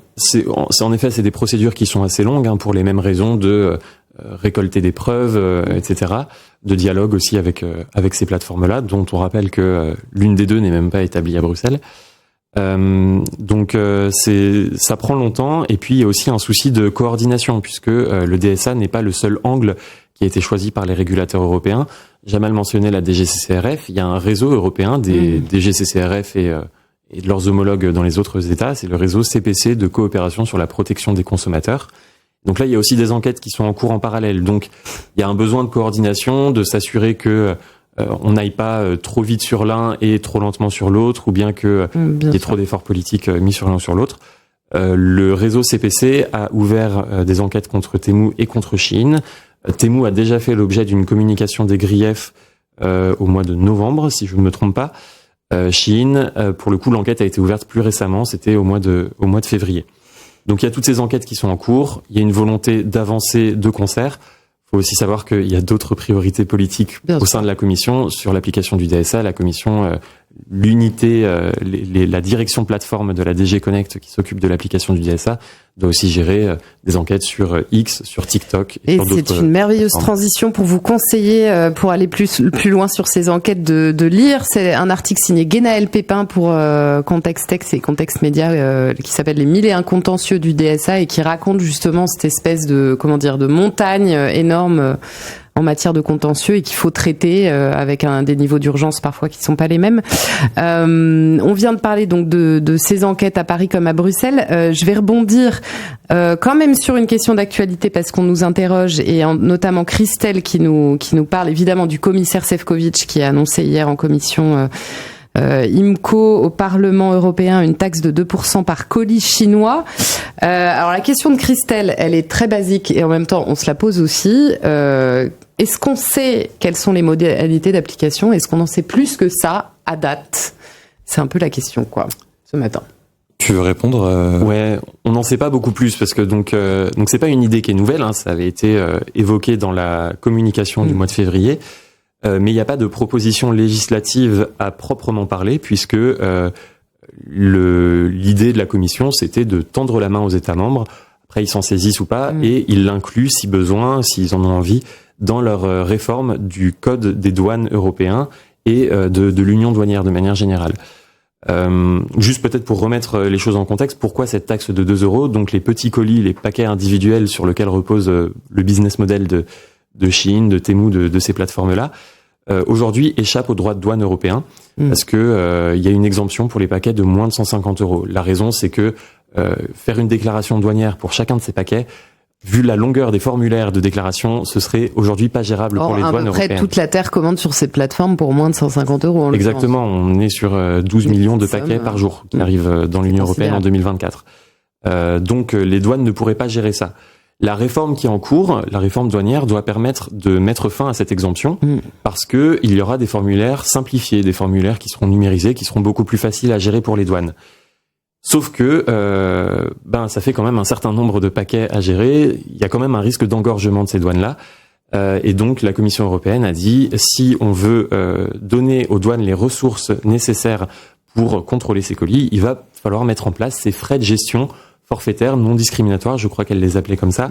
En effet, c'est des procédures qui sont assez longues, pour les mêmes raisons de récolter des preuves, etc., de dialogue aussi avec ces plateformes-là, dont on rappelle que l'une des deux n'est même pas établie à Bruxelles. Donc ça prend longtemps, et puis il y a aussi un souci de coordination puisque le DSA n'est pas le seul angle qui a été choisi par les régulateurs européens. Jamal mentionnait la DGCCRF, il y a un réseau européen des DGCCRF et de leurs homologues dans les autres États, c'est le réseau CPC de coopération sur la protection des consommateurs. Donc là, il y a aussi des enquêtes qui sont en cours en parallèle. Donc il y a un besoin de coordination, de s'assurer que on n'aille pas trop vite sur l'un et trop lentement sur l'autre, ou bien qu'il y ait trop d'efforts politiques mis sur l'un ou sur l'autre. Le réseau CPC a ouvert des enquêtes contre Temu et contre Shein. Temu a déjà fait l'objet d'une communication des griefs au mois de novembre, si je ne me trompe pas. Shein, pour le coup, l'enquête a été ouverte plus récemment, c'était au mois de février. Donc il y a toutes ces enquêtes qui sont en cours, il y a une volonté d'avancer de concert. Il faut aussi savoir qu'il y a d'autres priorités politiques au sein de la Commission sur l'application du DSA. La Commission, l'unité, la direction plateforme de la DG Connect qui s'occupe de l'application du DSA doit aussi gérer des enquêtes sur X, sur TikTok.
Et c'est une merveilleuse transition pour vous conseiller, pour aller plus loin sur ces enquêtes, de lire. C'est un article signé Guénaël Pépin pour Contexte Tech et Contexte Média qui s'appelle Les 1001 contentieux du DSA et qui raconte justement cette espèce de montagne énorme en matière de contentieux et qu'il faut traiter avec des niveaux d'urgence parfois qui ne sont pas les mêmes. On vient de parler donc de ces enquêtes à Paris comme à Bruxelles. Je vais rebondir quand même sur une question d'actualité parce qu'on nous interroge et notamment Christelle qui nous parle évidemment du commissaire Šefčovič qui a annoncé hier en commission IMCO au Parlement européen une taxe de 2% par colis chinois. Alors la question de Christelle, elle est très basique et en même temps on se la pose aussi. Est-ce qu'on sait quelles sont les modalités d'application ? Est-ce qu'on en sait plus que ça à date ? C'est un peu la question, ce matin.
Tu veux répondre
Ouais, on n'en sait pas beaucoup plus parce que donc c'est pas une idée qui est nouvelle. Ça avait été évoqué dans la communication du mois de février, mais il n'y a pas de proposition législative à proprement parler puisque l'idée de la Commission c'était de tendre la main aux États membres. Après ils s'en saisissent ou pas et ils l'incluent si besoin, s'ils en ont envie, dans leur réforme du code des douanes européen et de l'union douanière de manière générale. Juste peut-être pour remettre les choses en contexte, pourquoi cette taxe de 2 €? Donc les petits colis, les paquets individuels sur lesquels repose le business model de Shein, de Temu, de ces plateformes-là, aujourd'hui échappent aux droits de douane européens parce que il y a une exemption pour les paquets de moins de 150 €. La raison, c'est que faire une déclaration douanière pour chacun de ces paquets, vu la longueur des formulaires de déclaration, ce serait aujourd'hui pas gérable pour les douanes européennes.
À peu près toute la Terre commande sur ces plateformes pour moins de 150 €.
Exactement, on est sur 12 millions de paquets par jour qui arrivent dans l'Union européenne en 2024. Donc les douanes ne pourraient pas gérer ça. La réforme qui est en cours, la réforme douanière, doit permettre de mettre fin à cette exemption parce que il y aura des formulaires simplifiés, des formulaires qui seront numérisés, qui seront beaucoup plus faciles à gérer pour les douanes. Sauf que ça fait quand même un certain nombre de paquets à gérer. Il y a quand même un risque d'engorgement de ces douanes-là. Et donc la Commission européenne a dit, si on veut donner aux douanes les ressources nécessaires pour contrôler ces colis, il va falloir mettre en place ces frais de gestion forfaitaires non discriminatoires, je crois qu'elle les appelait comme ça,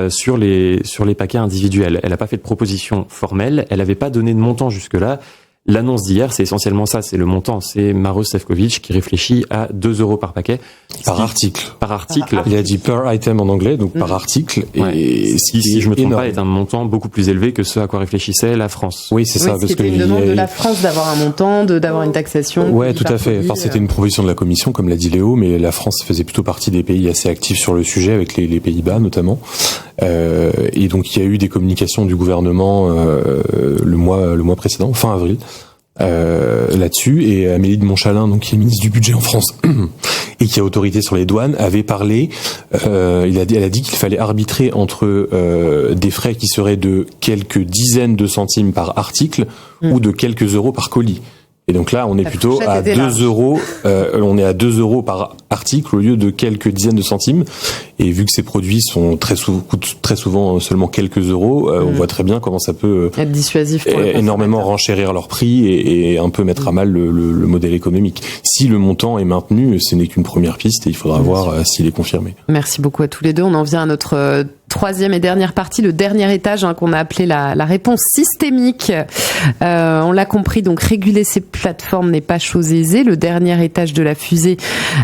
sur les paquets individuels. Elle n'a pas fait de proposition formelle, elle n'avait pas donné de montant jusque-là. L'annonce d'hier, c'est essentiellement ça, c'est le montant. C'est Maroš Šefčovič qui réfléchit à 2 € par paquet.
Par article.
Par article.
Il a dit per item en anglais, donc par article.
Ouais. Et si je me trompe pas, est un montant beaucoup plus élevé que ce à quoi réfléchissait la France.
Oui, c'est ça.
Parce que une demande de la France d'avoir un montant, d'avoir une taxation.
Ouais, tout à fait. Enfin, c'était une proposition de la Commission, comme l'a dit Léo, mais la France faisait plutôt partie des pays assez actifs sur le sujet, avec les Pays-Bas notamment. Et donc il y a eu des communications du gouvernement le mois précédent, fin avril, là-dessus. Et Amélie de Montchalin, donc qui est ministre du budget en France et qui a autorité sur les douanes, avait parlé. Elle a dit qu'il fallait arbitrer entre des frais qui seraient de quelques dizaines de centimes par article ou de quelques euros par colis. Et donc là, on est plutôt à 2 €. On est à 2 € par article au lieu de quelques dizaines de centimes. Et vu que ces produits coûtent très souvent seulement quelques euros, on voit très bien comment ça peut
être dissuasif pour
énormément renchérir leur prix et un peu mettre à mal le modèle économique. Si le montant est maintenu, ce n'est qu'une première piste et il faudra voir s'il est confirmé.
Merci beaucoup à tous les deux. On en vient à notre troisième et dernière partie, le dernier étage qu'on a appelé la réponse systémique. On l'a compris, donc réguler ces plateformes n'est pas chose aisée. Le dernier étage de la fusée,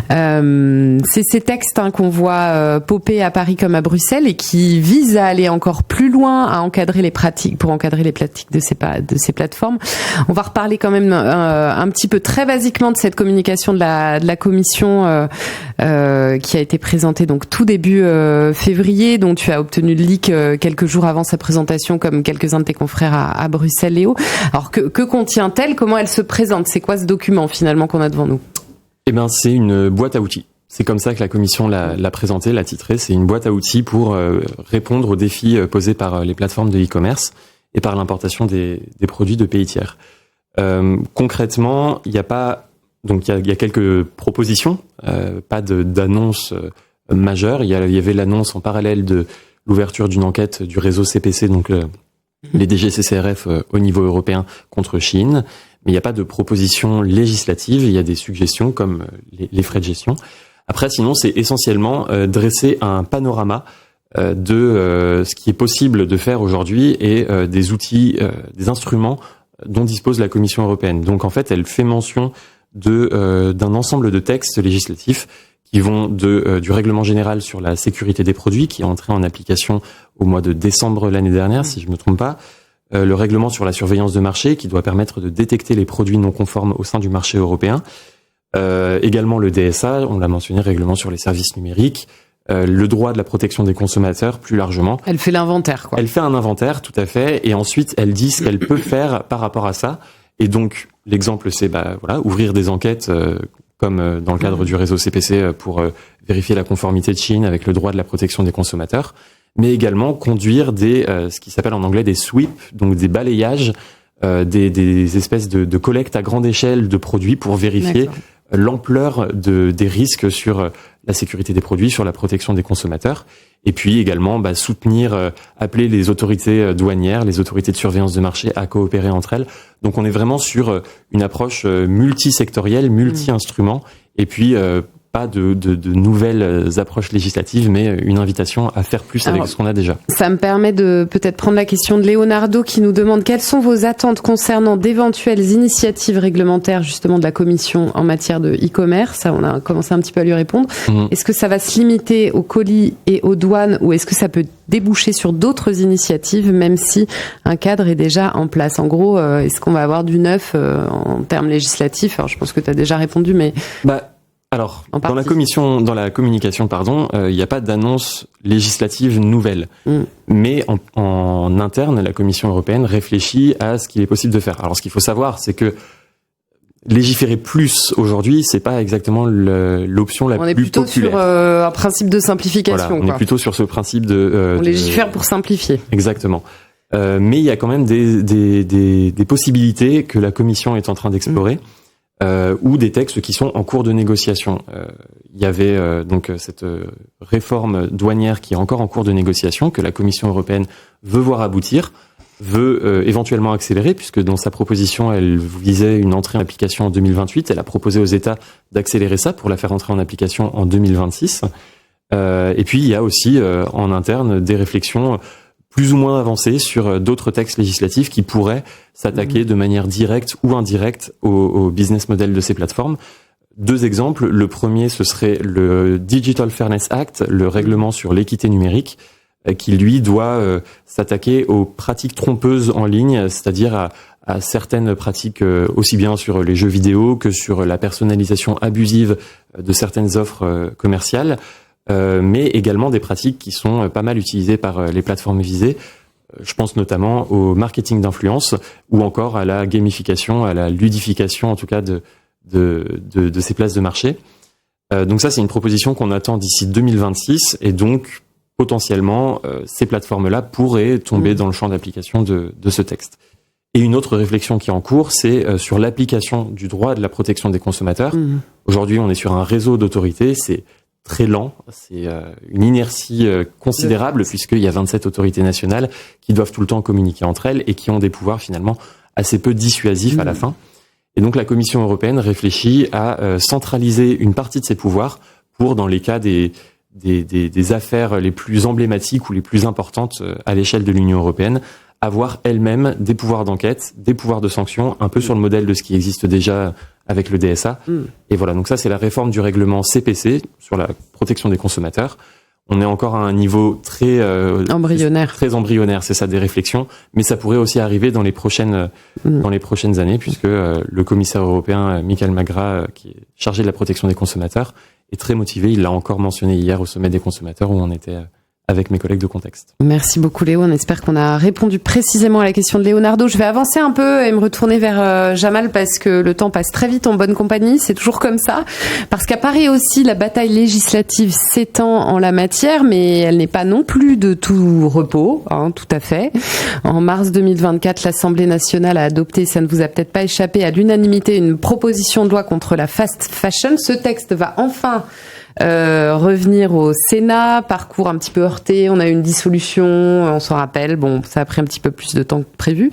c'est ces textes qu'on voit popper à Paris comme à Bruxelles et qui visent à aller encore plus loin, à encadrer les pratiques, pour encadrer les pratiques de ces plateformes. On va reparler quand même un petit peu très basiquement de cette communication de la Commission qui a été présentée donc tout début février, dont tu as obtenu le leak quelques jours avant sa présentation, comme quelques-uns de tes confrères à Bruxelles, Léo. Alors que contient-elle? Comment elle se présente? C'est quoi ce document finalement qu'on a devant nous?
Eh ben, c'est une boîte à outils. C'est comme ça que la Commission l'a présenté, l'a titré. C'est une boîte à outils pour répondre aux défis posés par les plateformes de e-commerce et par l'importation des produits de pays tiers. Concrètement, il y a quelques propositions, pas d'annonce majeure. Il y avait l'annonce en parallèle de l'ouverture d'une enquête du réseau CPC, donc les DGCCRF au niveau européen contre Shein. Mais il n'y a pas de proposition législative. Il y a des suggestions comme les frais de gestion. Après, sinon, c'est essentiellement dresser un panorama de ce qui est possible de faire aujourd'hui et des outils, des instruments dont dispose la Commission européenne. Donc, en fait, elle fait mention d'un ensemble de textes législatifs qui vont du règlement général sur la sécurité des produits, qui est entré en application au mois de décembre l'année dernière, si je me trompe pas. Le règlement sur la surveillance de marché, qui doit permettre de détecter les produits non conformes au sein du marché européen. Également le DSA, on l'a mentionné, règlement sur les services numériques, le droit de la protection des consommateurs plus largement.
Elle fait l'inventaire, quoi.
Elle fait un inventaire, tout à fait, et ensuite elle dit ce qu'elle peut faire par rapport à ça. Et donc l'exemple, c'est ouvrir des enquêtes comme dans le cadre du réseau CPC pour vérifier la conformité de Shein avec le droit de la protection des consommateurs, mais également conduire ce qui s'appelle en anglais des sweeps, donc des balayages, des espèces de collecte à grande échelle de produits pour vérifier l'ampleur des risques sur la sécurité des produits, sur la protection des consommateurs, et puis également appeler les autorités douanières, les autorités de surveillance de marché à coopérer entre elles. Donc on est vraiment sur une approche multisectorielle, multi-instruments, et puis pas de nouvelles approches législatives, mais une invitation à faire plus avec ce qu'on a déjà.
Ça me permet de peut-être prendre la question de Leonardo qui nous demande quelles sont vos attentes concernant d'éventuelles initiatives réglementaires justement de la Commission en matière de e-commerce. On a commencé un petit peu à lui répondre. Est-ce que ça va se limiter aux colis et aux douanes ou est-ce que ça peut déboucher sur d'autres initiatives même si un cadre est déjà en place? En gros, est-ce qu'on va avoir du neuf en termes législatifs? Alors je pense que tu as déjà répondu, mais...
Alors, dans la communication, il n'y a pas d'annonce législative nouvelle. Mais en interne, la Commission européenne réfléchit à ce qu'il est possible de faire. Alors, ce qu'il faut savoir, c'est que légiférer plus aujourd'hui, c'est pas exactement l'option la plus populaire.
On est plutôt sur un principe de simplification.
Voilà, on est plutôt sur ce principe de...
on légifère pour simplifier.
Exactement. Mais il y a quand même des possibilités que la Commission est en train d'explorer. Ou des textes qui sont en cours de négociation. Il y avait donc cette réforme douanière qui est encore en cours de négociation, que la Commission européenne veut voir aboutir, veut éventuellement accélérer, puisque dans sa proposition, elle visait une entrée en application en 2028. Elle a proposé aux États d'accélérer ça pour la faire entrer en application en 2026. Et puis, il y a aussi en interne des réflexions plus ou moins avancées sur d'autres textes législatifs qui pourraient s'attaquer de manière directe ou indirecte au business model de ces plateformes. Deux exemples. Le premier, ce serait le Digital Fairness Act, le règlement sur l'équité numérique, qui lui doit s'attaquer aux pratiques trompeuses en ligne, c'est-à-dire à certaines pratiques aussi bien sur les jeux vidéo que sur la personnalisation abusive de certaines offres commerciales. Mais également des pratiques qui sont pas mal utilisées par les plateformes visées. Je pense notamment au marketing d'influence ou encore à la gamification, à la ludification en tout cas de ces places de marché. Donc ça, c'est une proposition qu'on attend d'ici 2026 et donc potentiellement ces plateformes-là pourraient tomber dans le champ d'application de ce texte. Et une autre réflexion qui est en cours, c'est sur l'application du droit de la protection des consommateurs. Aujourd'hui, on est sur un réseau d'autorités, c'est très lent, c'est une inertie considérable puisqu'il y a 27 autorités nationales qui doivent tout le temps communiquer entre elles et qui ont des pouvoirs finalement assez peu dissuasifs à la fin. Et donc la Commission européenne réfléchit à centraliser une partie de ses pouvoirs pour, dans les cas des affaires les plus emblématiques ou les plus importantes à l'échelle de l'Union européenne, avoir elle-même des pouvoirs d'enquête, des pouvoirs de sanction, un peu sur le modèle de ce qui existe déjà avec le DSA. Et voilà, donc ça c'est la réforme du règlement CPC sur la protection des consommateurs. On est encore à un niveau très
embryonnaire.
Très embryonnaire, c'est ça, des réflexions, mais ça pourrait aussi arriver dans les prochaines années, puisque le commissaire européen Michael Magras, qui est chargé de la protection des consommateurs, est très motivé. Il l'a encore mentionné hier au sommet des consommateurs où on était avec mes collègues de Contexte.
Merci beaucoup Léo, on espère qu'on a répondu précisément à la question de Leonardo. Je vais avancer un peu et me retourner vers Jamal parce que le temps passe très vite en bonne compagnie, c'est toujours comme ça. Parce qu'à Paris aussi, la bataille législative s'étend en la matière, mais elle n'est pas non plus de tout repos, tout à fait. En mars 2024, l'Assemblée nationale a adopté, ça ne vous a peut-être pas échappé, à l'unanimité une proposition de loi contre la fast fashion. Ce texte va enfin revenir au Sénat, parcours un petit peu heurté, on a eu une dissolution, on s'en rappelle, bon, ça a pris un petit peu plus de temps que prévu.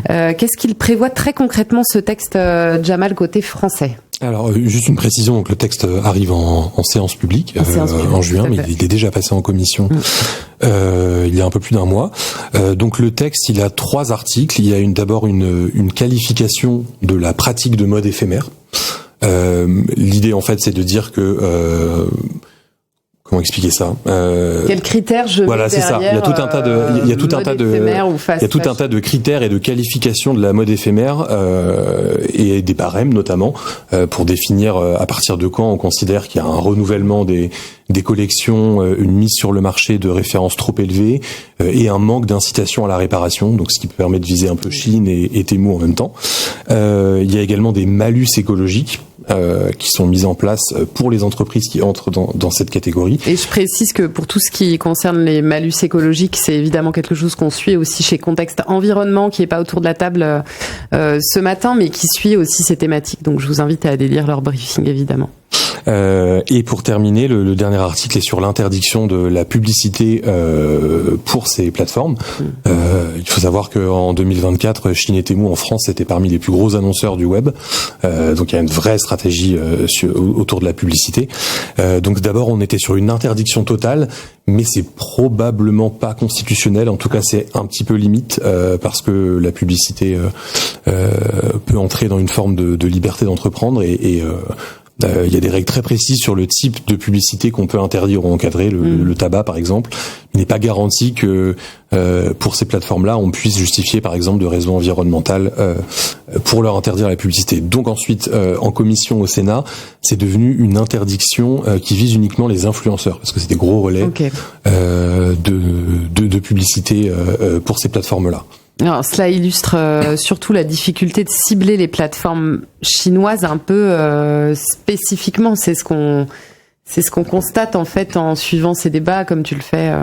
Qu'est-ce qu'il prévoit très concrètement ce texte, Jamal, côté français ?
Alors, juste une précision, donc le texte arrive en séance publique, en juin, mais il est déjà passé en commission il y a un peu plus d'un mois. Donc le texte, il a 3 articles. Il y a d'abord une qualification de la pratique de mode éphémère. L'idée en fait c'est de dire que comment expliquer ça
quels critères je
voilà, c'est ça. Il y a tout un tas de il y a tout un tas de critères et de qualifications de la mode éphémère et des barèmes notamment pour définir à partir de quand on considère qu'il y a un renouvellement des collections, une mise sur le marché de références trop élevées et un manque d'incitation à la réparation, donc ce qui permet de viser un peu Shein et Temu en même temps. Il y a également des malus écologiques qui sont mises en place pour les entreprises qui entrent dans cette catégorie.
Et je précise que pour tout ce qui concerne les malus écologiques, c'est évidemment quelque chose qu'on suit aussi chez Contexte Environnement, qui est pas autour de la table ce matin, mais qui suit aussi ces thématiques. Donc je vous invite à aller lire leur briefing, évidemment.
Et pour terminer, le dernier article est sur l'interdiction de la publicité pour ces plateformes. Il faut savoir qu'en 2024, Shein et Temu en France étaient parmi les plus gros annonceurs du web. Donc il y a une vraie stratégie autour de la publicité. Donc d'abord, on était sur une interdiction totale, mais c'est probablement pas constitutionnel. En tout cas, c'est un petit peu limite parce que la publicité peut entrer dans une forme de liberté d'entreprendre et il y a des règles très précises sur le type de publicité qu'on peut interdire ou encadrer. Le tabac, par exemple, il n'est pas garanti que pour ces plateformes-là, on puisse justifier, par exemple, de raisons environnementales pour leur interdire la publicité. Donc ensuite, en commission au Sénat, c'est devenu une interdiction qui vise uniquement les influenceurs, parce que c'est des gros relais de publicité pour ces plateformes-là.
Alors, cela illustre surtout la difficulté de cibler les plateformes chinoises un peu spécifiquement. C'est ce qu'on constate en fait en suivant ces débats, comme tu le fais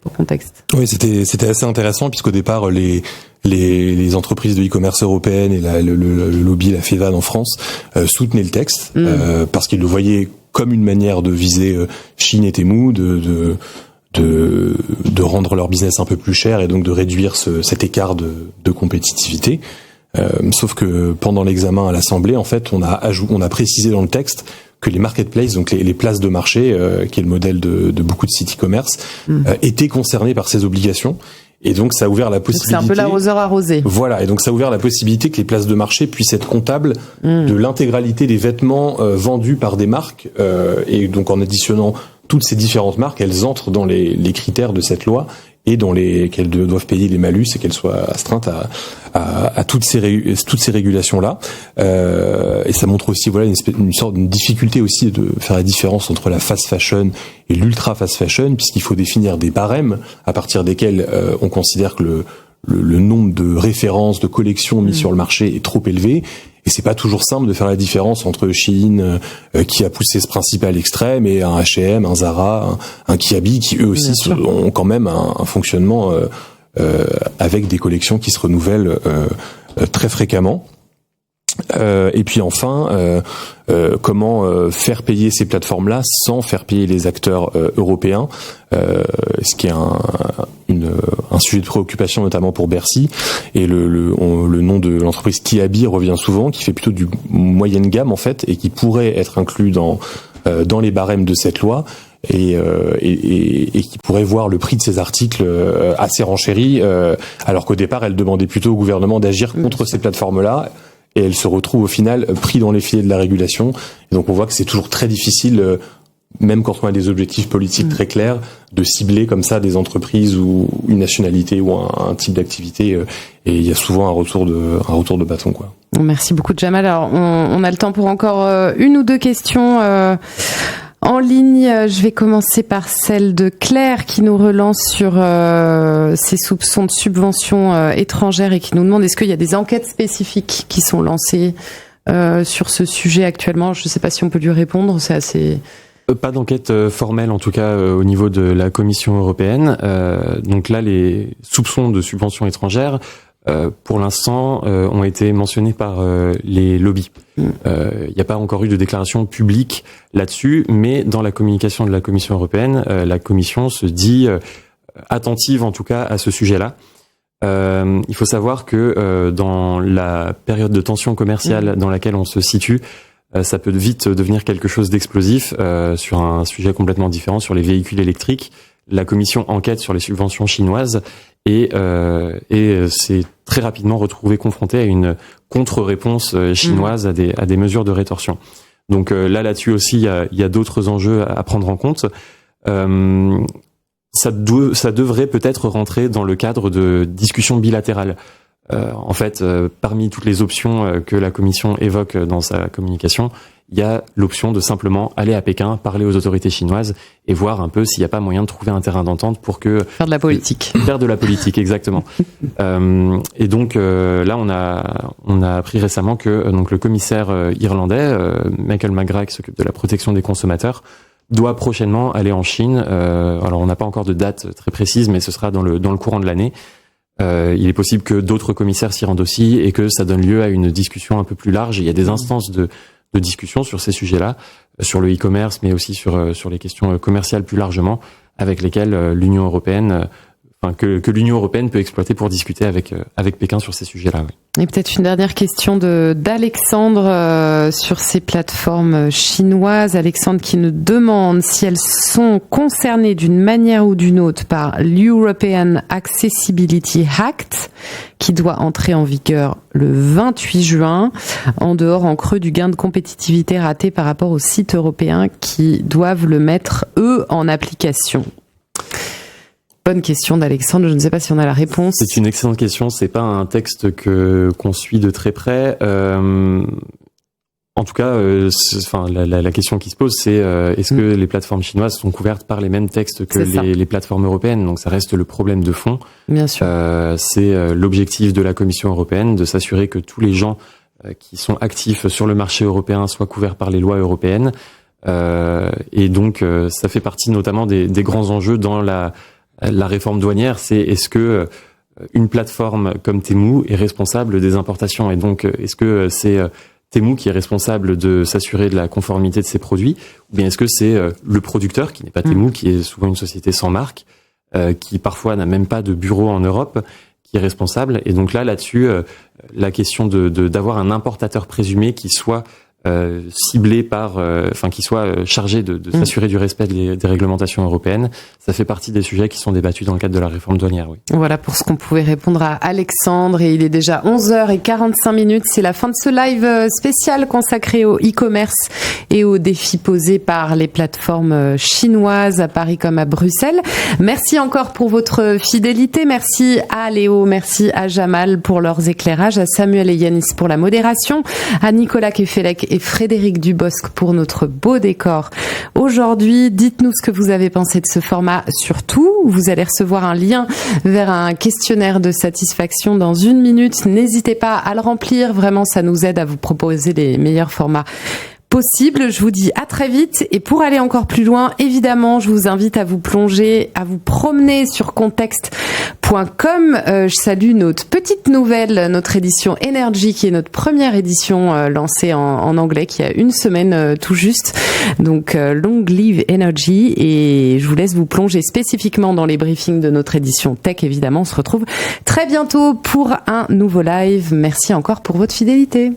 au contexte.
Oui, c'était assez intéressant puisqu'au départ les entreprises de e-commerce européennes et le lobby, la FEVAD en France, soutenaient le texte parce qu'ils le voyaient comme une manière de viser Shein et Temu, de rendre leur business un peu plus cher et donc de réduire cet écart de compétitivité. Sauf que pendant l'examen à l'Assemblée, en fait, on a précisé dans le texte que les marketplaces, donc les places de marché, qui est le modèle de beaucoup de sites e-commerce, étaient concernés par ces obligations. Et donc, ça a ouvert la possibilité.
C'est un peu l'arroseur arrosé.
Voilà. Et donc, ça a ouvert la possibilité que les places de marché puissent être comptables de l'intégralité des vêtements vendus par des marques. Et donc, en additionnant toutes ces différentes marques, elles entrent dans les critères de cette loi et dans qu'elles doivent payer les malus et qu'elles soient astreintes à toutes ces régulations-là. Et ça montre aussi, voilà, une sorte de difficulté aussi de faire la différence entre la fast fashion et l'ultra fast fashion, puisqu'il faut définir des barèmes à partir desquels on considère que le nombre de références, de collections mises sur le marché est trop élevé. Et c'est pas toujours simple de faire la différence entre Shein, qui a poussé ce principe à l'extrême, et un H&M, un Zara, un Kiabi, qui eux aussi ont quand même un fonctionnement avec des collections qui se renouvellent très fréquemment. Et puis enfin, comment faire payer ces plateformes-là sans faire payer les acteurs européens, ce qui est un sujet de préoccupation notamment pour Bercy. Et le nom de l'entreprise Kiabi revient souvent, qui fait plutôt du moyenne gamme en fait, et qui pourrait être inclus dans les barèmes de cette loi. Et qui pourrait voir le prix de ces articles assez renchéri, alors qu'au départ, elle demandait plutôt au gouvernement d'agir contre ces plateformes-là. Et elle se retrouve au final pris dans les filets de la régulation. Et donc on voit que c'est toujours très difficile, même quand on a des objectifs politiques très clairs, de cibler comme ça des entreprises ou une nationalité ou un type d'activité. Et il y a souvent un retour de bâton, quoi.
Merci beaucoup, Jamal. Alors on a le temps pour encore une ou deux questions en ligne. Je vais commencer par celle de Claire qui nous relance sur ses soupçons de subventions étrangères et qui nous demande est-ce qu'il y a des enquêtes spécifiques qui sont lancées sur ce sujet actuellement. Je ne sais pas si on peut lui répondre, c'est assez...
Pas d'enquête formelle, en tout cas au niveau de la Commission européenne. Donc là, les soupçons de subventions étrangères, pour l'instant, ont été mentionnés par les lobbies. Il n'y a pas encore eu de déclaration publique là-dessus, mais dans la communication de la Commission européenne, la Commission se dit attentive, en tout cas, à ce sujet-là. Il faut savoir que dans la période de tension commerciale dans laquelle on se situe, ça peut vite devenir quelque chose d'explosif sur un sujet complètement différent, sur les véhicules électriques. La Commission enquête sur les subventions chinoises et s'est très rapidement retrouvée confrontée à une contre-réponse chinoise à des mesures de rétorsion. Donc là-dessus aussi, il y a d'autres enjeux à prendre en compte. Ça devrait peut-être rentrer dans le cadre de discussions bilatérales. En fait, parmi toutes les options que la Commission évoque dans sa communication, il y a l'option de simplement aller à Pékin, parler aux autorités chinoises et voir un peu s'il n'y a pas moyen de trouver un terrain d'entente pour que...
Faire de la politique.
Faire de la politique, exactement. Et donc là, on a appris récemment que donc le commissaire irlandais, Michael McGrath, qui s'occupe de la protection des consommateurs, doit prochainement aller en Chine. Alors on n'a pas encore de date très précise, mais ce sera dans le courant de l'année. Il est possible que d'autres commissaires s'y rendent aussi et que ça donne lieu à une discussion un peu plus large. Il y a des instances de discussion sur ces sujets-là. sur le e-commerce, mais aussi sur les questions commerciales plus largement, avec lesquelles l'Union européenne, que l'Union européenne peut exploiter pour discuter avec Pékin sur ces sujets-là. Oui.
Et peut-être une dernière question d'Alexandre sur ces plateformes chinoises. Alexandre qui nous demande si elles sont concernées d'une manière ou d'une autre par l'European Accessibility Act, qui doit entrer en vigueur le 28 juin, en dehors en creux du gain de compétitivité raté par rapport aux sites européens qui doivent le mettre, eux, en application. Bonne question d'Alexandre, je ne sais pas si on a la réponse.
C'est une excellente question, c'est pas un texte qu'on suit de très près. En tout cas, la question qui se pose, c'est est-ce que les plateformes chinoises sont couvertes par les mêmes textes que les plateformes européennes? Donc ça reste le problème de fond.
Bien sûr.
C'est l'objectif de la Commission européenne de s'assurer que tous les gens qui sont actifs sur le marché européen soient couverts par les lois européennes. Et donc ça fait partie notamment des grands enjeux dans la réforme douanière, c'est est-ce que une plateforme comme Temu est responsable des importations, et donc est-ce que c'est Temu qui est responsable de s'assurer de la conformité de ses produits, ou bien est-ce que c'est le producteur, qui n'est pas Temu, qui est souvent une société sans marque, qui parfois n'a même pas de bureau en Europe, qui est responsable. Et donc là-dessus, la question d'avoir un importateur présumé qui soit ciblé par, qui soit chargé de s'assurer du respect des réglementations européennes. Ça fait partie des sujets qui sont débattus dans le cadre de la réforme douanière, oui.
Voilà pour ce qu'on pouvait répondre à Alexandre, et il est déjà 11h45. C'est la fin de ce live spécial consacré au e-commerce et aux défis posés par les plateformes chinoises à Paris comme à Bruxelles. Merci encore pour votre fidélité. Merci à Léo, merci à Jamal pour leurs éclairages, à Samuel et Yanis pour la modération, à Nicolas Kefelec et Frédéric Dubosc pour notre beau décor. Aujourd'hui, dites-nous ce que vous avez pensé de ce format. Surtout, vous allez recevoir un lien vers un questionnaire de satisfaction dans 1 minute. N'hésitez pas à le remplir. Vraiment, ça nous aide à vous proposer les meilleurs formats possible. Je vous dis à très vite, et pour aller encore plus loin, évidemment, je vous invite à vous plonger, à vous promener sur contexte.com. Je salue notre petite nouvelle, notre édition Energy, qui est notre première édition lancée en anglais, qui a 1 semaine tout juste. Donc long live Energy, et je vous laisse vous plonger spécifiquement dans les briefings de notre édition Tech. Évidemment, on se retrouve très bientôt pour un nouveau live. Merci encore pour votre fidélité.